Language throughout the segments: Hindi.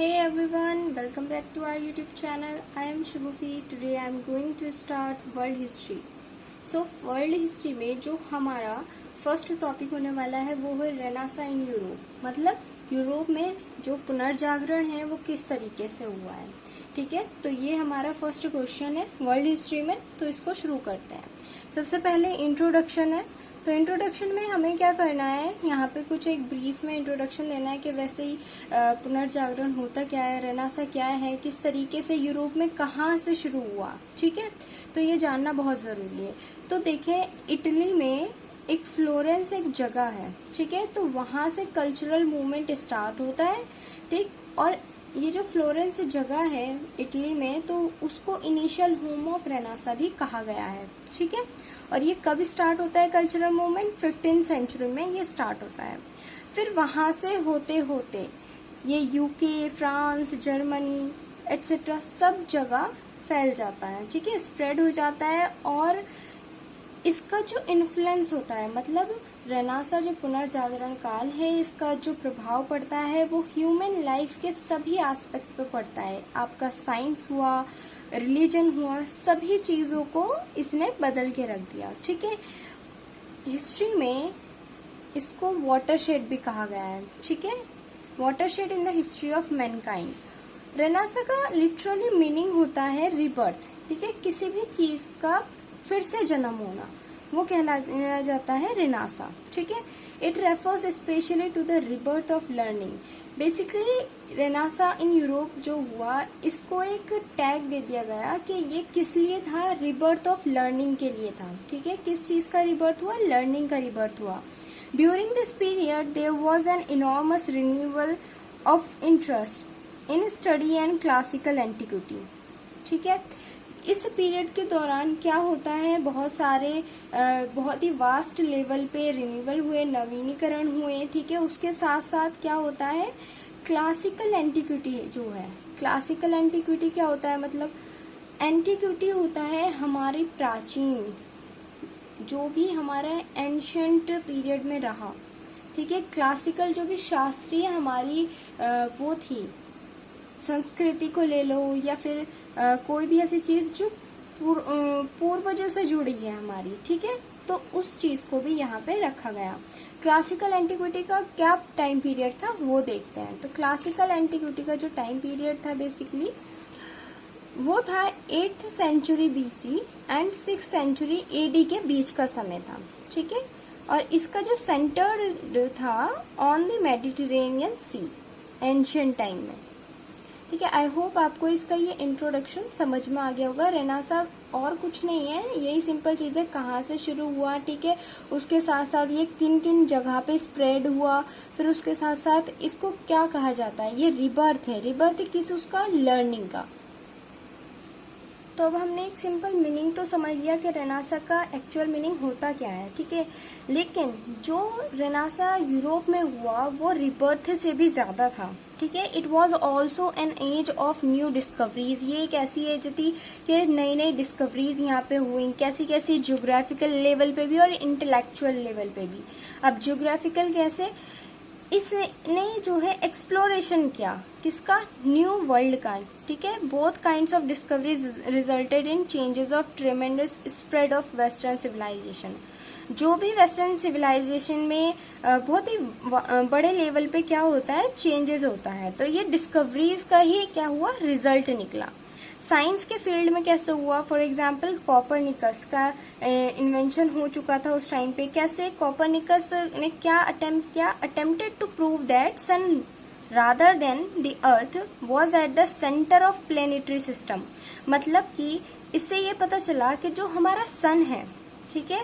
Hey everyone, welcome back to our YouTube channel. I am Shubhufi. Today I am going to start world history. So world history में जो हमारा फर्स्ट टॉपिक होने वाला है वो है रेनेसां इन यूरोप। मतलब यूरोप में जो पुनर्जागरण है वो किस तरीके से हुआ है। ठीक है, तो ये हमारा फर्स्ट क्वेश्चन है वर्ल्ड हिस्ट्री में। तो इसको शुरू करते हैं। सबसे पहले इंट्रोडक्शन है। तो इंट्रोडक्शन में हमें क्या करना है, यहाँ पे कुछ एक ब्रीफ में इंट्रोडक्शन देना है कि वैसे ही पुनर्जागरण होता क्या है, रेनेसां क्या है, किस तरीके से यूरोप में कहाँ से शुरू हुआ। ठीक है, तो ये जानना बहुत ज़रूरी है। तो देखें, इटली में एक फ्लोरेंस एक जगह है, ठीक है, तो वहाँ से कल्चरल मूवमेंट स्टार्ट होता है। ठीक, और ये जो फ्लोरेंस जगह है इटली में, तो उसको इनिशियल होम ऑफ रेनेसां भी कहा गया है। ठीक है, और ये कब स्टार्ट होता है कल्चरल मूवमेंट? 15th सेंचुरी में ये स्टार्ट होता है। फिर वहाँ से होते होते ये यूके, फ्रांस, जर्मनी एटसेट्रा सब जगह फैल जाता है। ठीक है, स्प्रेड हो जाता है। और इसका जो इन्फ्लुएंस होता है, मतलब रेनेसां जो पुनर्जागरण काल है, इसका जो प्रभाव पड़ता है वो ह्यूमन लाइफ के सभी एस्पेक्ट पे पड़ता है। आपका साइंस हुआ, रिलीजन हुआ, सभी चीज़ों को इसने बदल के रख दिया। ठीक है, हिस्ट्री में इसको वाटरशेड भी कहा गया है। ठीक है, watershed in the history of Mankind. Renaissance का लिटरली मीनिंग होता है रीबर्थ। ठीक है, किसी भी चीज़ का फिर से जन्म होना, वो कहलाया जाता है रेनेसां। ठीक है, it refers specially to the rebirth of learning. Basically renaissance in Europe जो हुआ, इसको एक टैग दे दिया गया कि ये किस लिए था, रीबर्थ ऑफ लर्निंग के लिए था। ठीक है, किस चीज का रीबर्थ हुआ? लर्निंग का रीबर्थ हुआ। During this period there was an enormous renewal of interest in study and classical antiquity. ठीक है, इस पीरियड के दौरान क्या होता है, बहुत सारे बहुत ही वास्ट लेवल पे रिन्यूअल हुए, नवीनीकरण हुए। ठीक है, उसके साथ साथ क्या होता है, क्लासिकल एंटिक्विटी जो है, क्लासिकल एंटिक्विटी क्या होता है, मतलब एंटिक्विटी होता है हमारी प्राचीन, जो भी हमारा एंशियंट पीरियड में रहा। ठीक है, क्लासिकल जो भी शास्त्रीय हमारी वो थी, संस्कृति को ले लो या फिर कोई भी ऐसी चीज जो पूर्वजों से जुड़ी है हमारी। ठीक है, तो उस चीज को भी यहाँ पे रखा गया। क्लासिकल एंटिक्विटी का क्या टाइम पीरियड था वो देखते हैं। तो क्लासिकल एंटिक्विटी का जो टाइम पीरियड था बेसिकली वो था 8th century BC and 6th century AD के बीच का समय था। ठीक है, और इसका जो सेंटर था on the Mediterranean sea ancient time में। ठीक है, आई होप आपको इसका ये इंट्रोडक्शन समझ में आ गया होगा। रेनेसां और कुछ नहीं है, यही सिंपल चीज़ है, कहाँ से शुरू हुआ। ठीक है, उसके साथ साथ ये किन किन जगह पे स्प्रेड हुआ, फिर उसके साथ साथ इसको क्या कहा जाता है, ये रिबर्थ है। रिबर्थ किस उसका? लर्निंग का। तो अब हमने एक सिंपल मीनिंग तो समझ लिया कि रेनेसां का एक्चुअल मीनिंग होता क्या है। ठीक है, लेकिन जो रेनेसां यूरोप में हुआ वो रिबर्थ से भी ज़्यादा था। ठीक है, it was also an age of new discoveries. ये एक ऐसी एज थी कि नई नई डिस्कवरीज यहाँ पे हुई, कैसी कैसी, ज्योग्राफिकल लेवल पे भी और इंटेलेक्चुअल लेवल पे भी। अब ज्योग्राफिकल कैसे, इसने जो है एक्सप्लोरेशन किया, किसका? न्यू वर्ल्ड का। ठीक है, both kinds of discoveries resulted in changes of tremendous spread of western civilisation. जो भी वेस्टर्न सिविलाइजेशन में बहुत ही बड़े लेवल पे क्या होता है, चेंजेस होता है। तो ये डिस्कवरीज का ही क्या हुआ, रिजल्ट निकला। साइंस के फील्ड में कैसे हुआ? फॉर एग्जाम्पल कॉपरनिकस का इन्वेंशन हो चुका था उस टाइम पे। कैसे? कॉपरनिकस ने क्या अटेम्प्ट किया? Attempted to prove that sun rather than the earth was at the centre of planetary system. मतलब कि इससे ये पता चला कि जो हमारा सन है, ठीक है,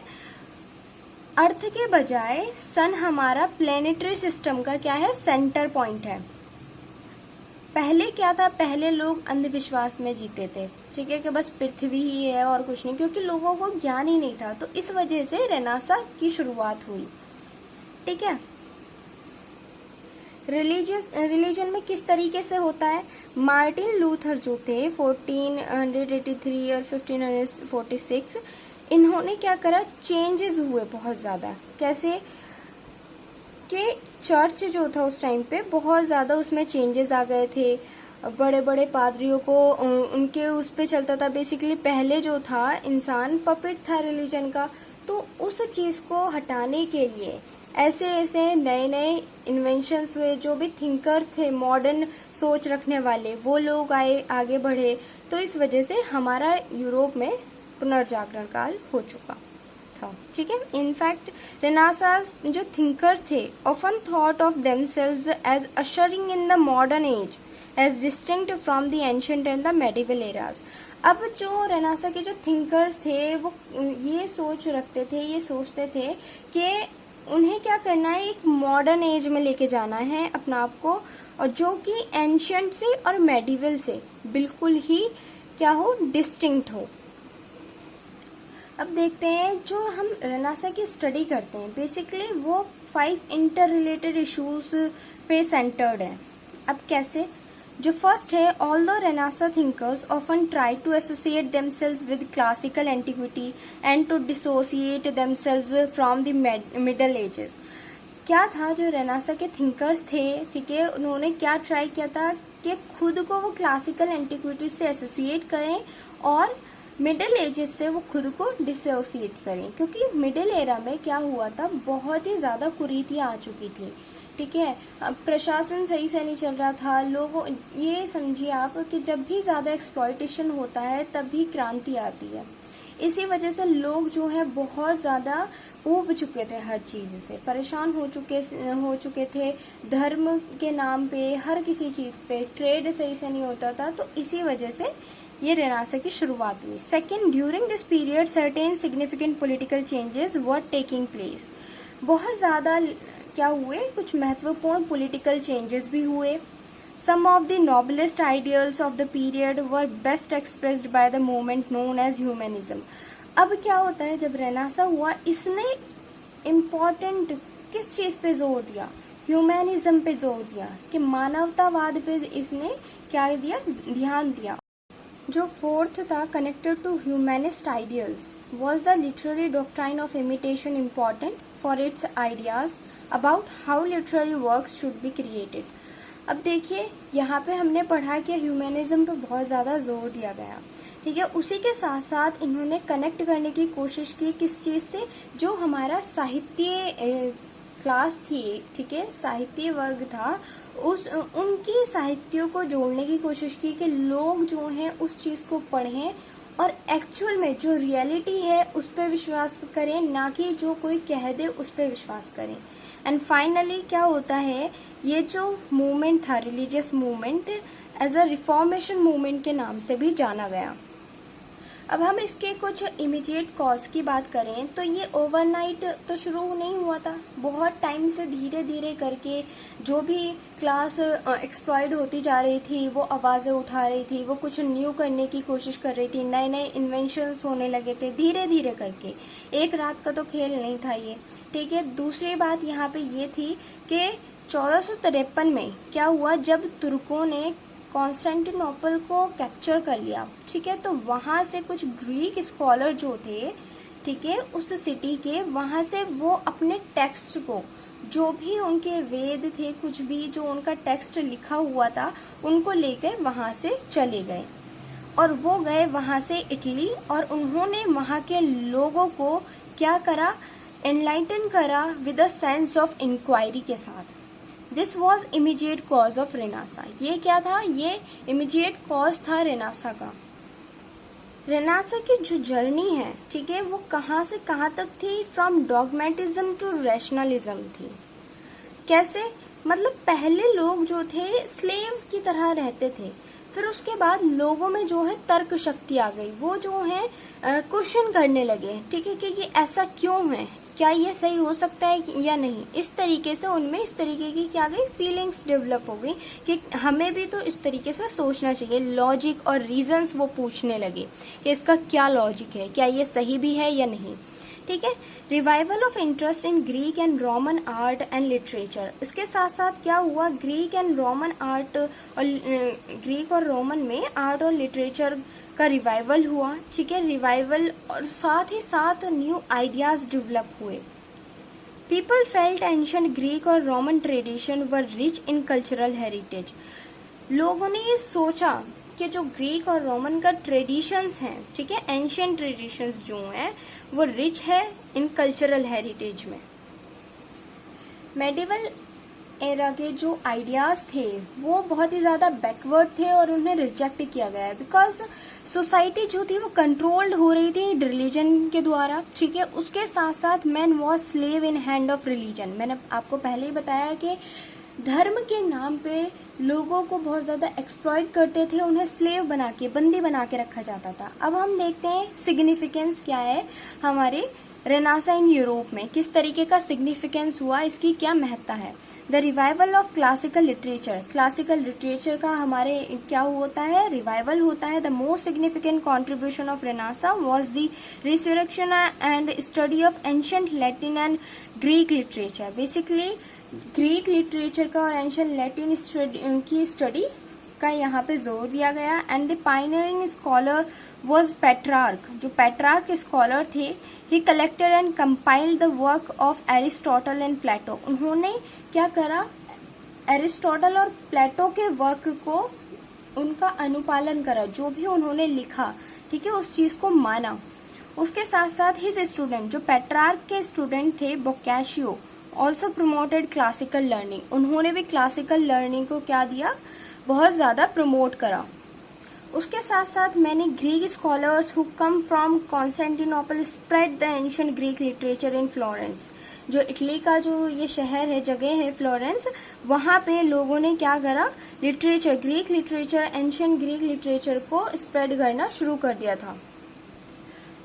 अर्थ के बजाय सन हमारा प्लेनेटरी सिस्टम का क्या है, सेंटर पॉइंट है। पहले क्या था, पहले लोग अंधविश्वास में जीते थे। ठीक है, कि बस पृथ्वी ही है और कुछ नहीं, क्योंकि लोगों को ज्ञान ही नहीं था। तो इस वजह से रेनेसां की शुरुआत हुई। ठीक है, रिलीजन में किस तरीके से होता है? मार्टिन लूथर जो थे 1483 और 1546, इन्होंने क्या करा, चेंजेस हुए बहुत ज्यादा। कैसे? कि चर्च जो था उस टाइम पे बहुत ज़्यादा उसमें चेंजेस आ गए थे। बड़े बड़े पादरियों को उनके उस पे चलता था। बेसिकली पहले जो था इंसान पपेट था रिलीजन का, तो उस चीज़ को हटाने के लिए ऐसे ऐसे नए नए इन्वेंशंस हुए। जो भी थिंकर्स थे, मॉडर्न सोच रखने वाले, वो लोग आए, आगे बढ़े। तो इस वजह से हमारा यूरोप में पुनर्जागरण काल हो चुका था। ठीक है। इनफैक्ट रेनासास जो थिंकर्स थे often thought of themselves as ushering in the modern age as distinct from the ancient and the medieval eras. अब जो रेनासा के जो थिंकर्स थे वो ये सोच रखते थे, ये सोचते थे कि उन्हें क्या करना है, एक मॉडर्न एज में लेके जाना है अपना आप को, और जो कि एंशिएंट से और मेडिवल से बिल्कुल ही क्या हो, डिस्टिंक्ट हो। अब देखते हैं जो हम रेनासा की स्टडी करते हैं, बेसिकली वो 5 इंटर रिलेटेड इश्यूज पे सेंटर्ड है। अब कैसे? जो फर्स्ट है, although Renaissance thinkers often try to associate themselves with classical antiquity and to dissociate themselves from the Middle Ages. क्या था, जो रेनासा के थिंकर्स थे, ठीक है, उन्होंने क्या ट्राई किया था कि खुद को वो क्लासिकल एंटिक्विटी से एसोसिएट करें और मिडिल एजेस से वो खुद को डिसोसिएट करें। क्योंकि मिडिल एरा में क्या हुआ था, बहुत ही ज्यादा कुरीतियां आ चुकी थी। ठीक है, प्रशासन सही से नहीं चल रहा था। लोगों, ये समझिए आप कि जब भी ज्यादा एक्सप्लॉयटेशन होता है तभी क्रांति आती है। इसी वजह से लोग जो है बहुत ज्यादा ऊब चुके थे, हर चीज से परेशान हो चुके थे। धर्म के नाम पे, हर किसी चीज पे, ट्रेड सही से नहीं होता था। तो इसी वजह से ये रेनासा की शुरुआत हुई। Second, during this period certain significant political changes were taking place. बहुत ज्यादा क्या हुए, कुछ महत्वपूर्ण पॉलिटिकल चेंजेस भी हुए। Some of the noblest ideals of the period were best expressed by the movement known as humanism. अब क्या होता है, जब रेनासा हुआ, इसने इम्पोर्टेंट किस चीज पे जोर दिया, ह्यूमनिज्म पे जोर दिया, कि मानवतावाद पे इसने क्या दिया, ध्यान दिया। जो फोर्थ था, connected to humanist ideals, was the literary doctrine of imitation important for its ideas about how literary works should be created. अब देखिए, यहाँ पे हमने पढ़ा कि ह्यूमनिज्म पे बहुत ज्यादा जोर दिया गया। ठीक है, उसी के साथ साथ इन्होंने कनेक्ट करने की कोशिश की किस चीज से, जो हमारा साहित्य क्लास थी, ठीक है, साहित्य वर्ग था, उनकी साहित्यों को जोड़ने की कोशिश की कि लोग जो हैं उस चीज को पढ़ें और एक्चुअल में जो रियलिटी है उस पर विश्वास करें, ना कि जो कोई कह दे उस पर विश्वास करें। एंड फाइनली क्या होता है, ये जो मूवमेंट था, religious movement, as a reformation movement के नाम से भी जाना गया। अब हम इसके कुछ इमीडिएट कॉज की बात करें तो ये ओवरनाइट तो शुरू नहीं हुआ था। बहुत टाइम से धीरे धीरे करके जो भी क्लास एक्सप्लॉयड होती जा रही थी, वो आवाजें उठा रही थी, वो कुछ न्यू करने की कोशिश कर रही थी, नए नए इन्वेंशंस होने लगे थे धीरे धीरे करके। एक रात का तो खेल नहीं था ये। ठीक है, दूसरी बात यहाँ पे ये थी कि 1453 में क्या हुआ, जब तुर्कों ने कॉन्स्टेंटिनोपल को कैप्चर कर लिया। ठीक है, तो वहां से कुछ ग्रीक स्कॉलर जो थे, ठीक है, उस सिटी के, वहां से वो अपने टेक्स्ट को, जो भी उनके वेद थे, कुछ भी जो उनका टेक्स्ट लिखा हुआ था, उनको लेकर वहां से चले गए। और वो गए वहां से इटली, और उन्होंने वहां के लोगों को क्या करा, एनलाइटन करा with a sense of inquiry के साथ। This was immediate cause of Renaissance. ये क्या था, ये इमीडिएट कॉज था रेनासा का। रेनासा की जो जर्नी है, ठीक है, वो कहाँ से कहाँ तक थी, फ्रॉम डॉगमेटिज्म टू रैशनलिज्म थी। कैसे, मतलब पहले लोग जो थे स्लेव्स की तरह रहते थे, फिर उसके बाद लोगों में जो है तर्क शक्ति आ गई, वो जो है क्वेश्चन करने लगे, ठीक है, कि ये ऐसा क्यों है, क्या ये सही हो सकता है या नहीं। इस तरीके से उनमें इस तरीके की क्या गई, फीलिंग्स डेवलप हो गई कि हमें भी तो इस तरीके से सोचना चाहिए। लॉजिक और रीजंस वो पूछने लगे कि इसका क्या लॉजिक है, क्या ये सही भी है या नहीं। ठीक है, revival of interest in Greek and Roman art and literature. इसके साथ साथ क्या हुआ, ग्रीक एंड रोमन आर्ट और ग्रीक और रोमन में आर्ट और लिटरेचर का रिवाइवल हुआ। ठीक है, रिवाइवल और साथ ही साथ न्यू आइडियाज डेवलप हुए। पीपल फेल्ट एंशिएंट ग्रीक और Roman tradition were rich in cultural heritage. लोगों ने ये सोचा कि जो ग्रीक और रोमन का ट्रेडिशंस हैं, ठीक है, एंशिएंट ट्रेडिशंस जो हैं वो रिच है इन कल्चरल हेरिटेज में। मेडिवल एरा के जो आइडियाज थे वो बहुत ही ज्यादा बैकवर्ड थे और उन्हें रिजेक्ट किया गया है, बिकॉज सोसाइटी जो थी वो कंट्रोल्ड हो रही थी रिलीजन के द्वारा, ठीक है। उसके साथ साथ man was slave in hand of religion. मैंने आपको पहले ही बताया कि धर्म के नाम पे लोगों को बहुत ज्यादा एक्सप्लॉइट करते थे, उन्हें स्लेव बना के, बंदी बना के रखा जाता था। अब हम देखते हैं सिग्निफिकेंस क्या है हमारे रेनेसां इन यूरोप में, किस तरीके का सिग्निफिकेंस हुआ, इसकी क्या महत्ता है। The revival of classical literature. Classical literature का हमारे क्या होता है, रिवाइवल होता है। The most significant contribution of renaissance was the resurrection and study of ancient Latin and Greek literature. Basically Greek literature का और एंशिएंट लैटिन की स्टडी का यहाँ पे जोर दिया गया। And the pioneering scholar was Petrarch. जो पेट्रार्क स्कॉलर थे, he collected and compiled the work of Aristotle and Plato. उन्होंने क्या करा, एरिस्टोटल और प्लेटो के वर्क को उनका अनुपालन करा, जो भी उन्होंने लिखा, ठीक है, उस चीज को माना। उसके साथ साथ हिज स्टूडेंट, जो पेट्रार्क के स्टूडेंट थे, बोकाशियो, ऑल्सो प्रमोटेड क्लासिकल लर्निंग। उन्होंने भी क्लासिकल लर्निंग को क्या दिया, बहुत ज्यादा प्रमोट करा। उसके साथ साथ मैंने Greek scholars who come from Constantinople spread the ancient Greek literature in Florence. जो इटली का जो ये शहर है, जगह है फ्लोरेंस, वहां पे लोगों ने क्या करा, literature, Greek literature, ancient Greek literature को स्प्रेड करना शुरू कर दिया था।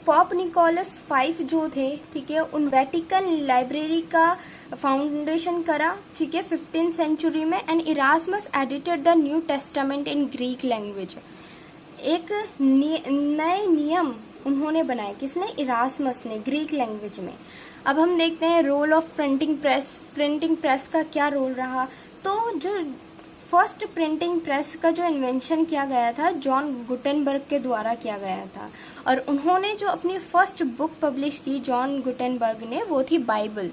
पॉप निकोलस V जो थे, ठीक है, उन वेटिकन लाइब्रेरी का फाउंडेशन करा, ठीक है, 15th सेंचुरी में। And Erasmus edited the new testament in Greek language. एक नए नियम उन्होंने बनाए, किसने, इरास्मस ने, ग्रीक लैंग्वेज में। अब हम देखते हैं role of printing press. Printing press का क्या रोल रहा। तो जो फर्स्ट प्रिंटिंग प्रेस का जो इन्वेंशन किया गया था, जॉन गुटेनबर्ग के द्वारा किया गया था। और उन्होंने जो अपनी फर्स्ट बुक पब्लिश की जॉन गुटेनबर्ग ने, वो थी Bible.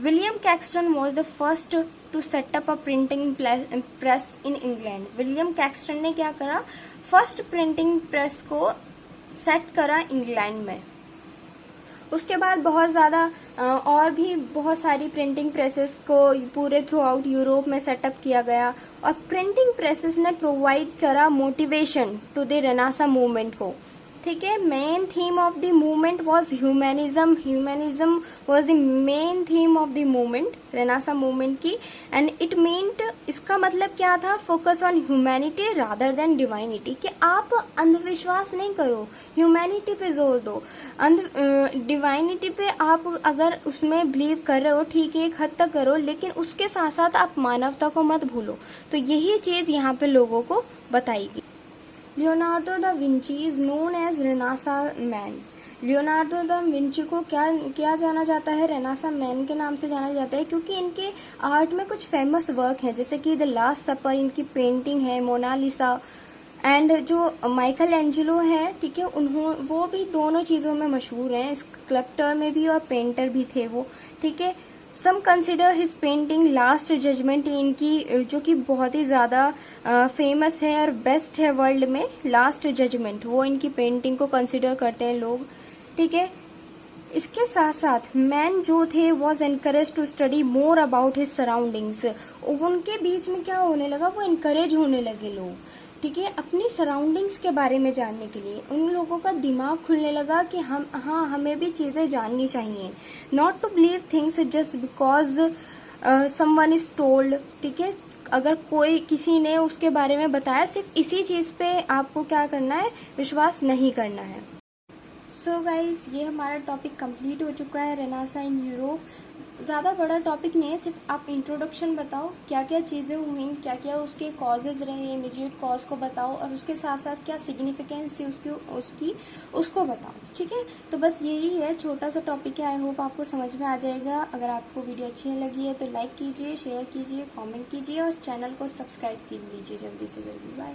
William Caxton was the first to set up a printing press in England. William Caxton ने क्या करा, फर्स्ट प्रिंटिंग प्रेस को सेट करा इंग्लैंड में। उसके बाद बहुत ज्यादा और भी बहुत सारी प्रिंटिंग प्रेसेस को पूरे थ्रू आउट यूरोप में सेटअप किया गया। और प्रिंटिंग प्रेसेस ने प्रोवाइड करा motivation to the renaissance movement को, ठीक है। Main theme of the movement was humanism. Humanism was the main theme of the movement, renaissance movement की। एंड इट मीन्ट, इसका मतलब क्या था, focus on humanity rather than divinity, कि आप अंधविश्वास नहीं करो, ह्यूमैनिटी पे जोर दो। डिवाइनिटी पे आप अगर उसमें बिलीव कर रहे हो, ठीक है, एक हद तक करो, लेकिन उसके साथ साथ आप मानवता को मत भूलो। तो यही चीज यहाँ पे लोगों को बताई गई। Leonardo da Vinci is known as renaissance man. Leonardo da Vinci को क्या जाना जाता है, रेनेसां मैन के नाम से जाना जाता है, क्योंकि इनके आर्ट में कुछ फेमस वर्क हैं, जैसे कि द लास्ट सपर, इनकी पेंटिंग है, मोनालिसा। एंड जो माइकल एंजेलो है, ठीक है, वो भी दोनों चीजों में मशहूर हैं, स्कल्पटर में भी और पेंटर भी थे वो, ठीक है। Some consider his painting Last Judgement, इनकी जो कि बहुत ही ज्यादा फेमस है और बेस्ट है वर्ल्ड में, लास्ट जजमेंट, वो इनकी पेंटिंग को कंसिडर करते हैं लोग, ठीक है। इसके साथ साथ मैन जो थे was encourage to study more about his surroundings. उनके बीच में क्या होने लगा, वो एनकरेज होने लगे लोग, ठीक है, अपनी सराउंडिंग्स के बारे में जानने के लिए। उन लोगों का दिमाग खुलने लगा कि हमें भी चीजें जाननी चाहिए। Not to believe things just because someone is told, ठीक है। अगर कोई किसी ने उसके बारे में बताया, सिर्फ इसी चीज पे आपको क्या करना है, विश्वास नहीं करना है। सो गाइज, ये हमारा टॉपिक कंप्लीट हो चुका है, रेनेसां इन यूरोप। ज़्यादा बड़ा टॉपिक नहीं है, सिर्फ आप इंट्रोडक्शन बताओ, क्या क्या चीज़ें हुई, क्या क्या उसके कॉजेज रहे, इमीडिएट कॉज को बताओ, और उसके साथ साथ क्या सिग्निफिकेंस थी उसको बताओ, ठीक है। तो बस यही है, छोटा सा टॉपिक है। आई होप आपको समझ में आ जाएगा। अगर आपको वीडियो अच्छी लगी है तो लाइक कीजिए, शेयर कीजिए, कमेंट कीजिए और चैनल को सब्सक्राइब कीजिए जल्दी से जल्दी। बाय।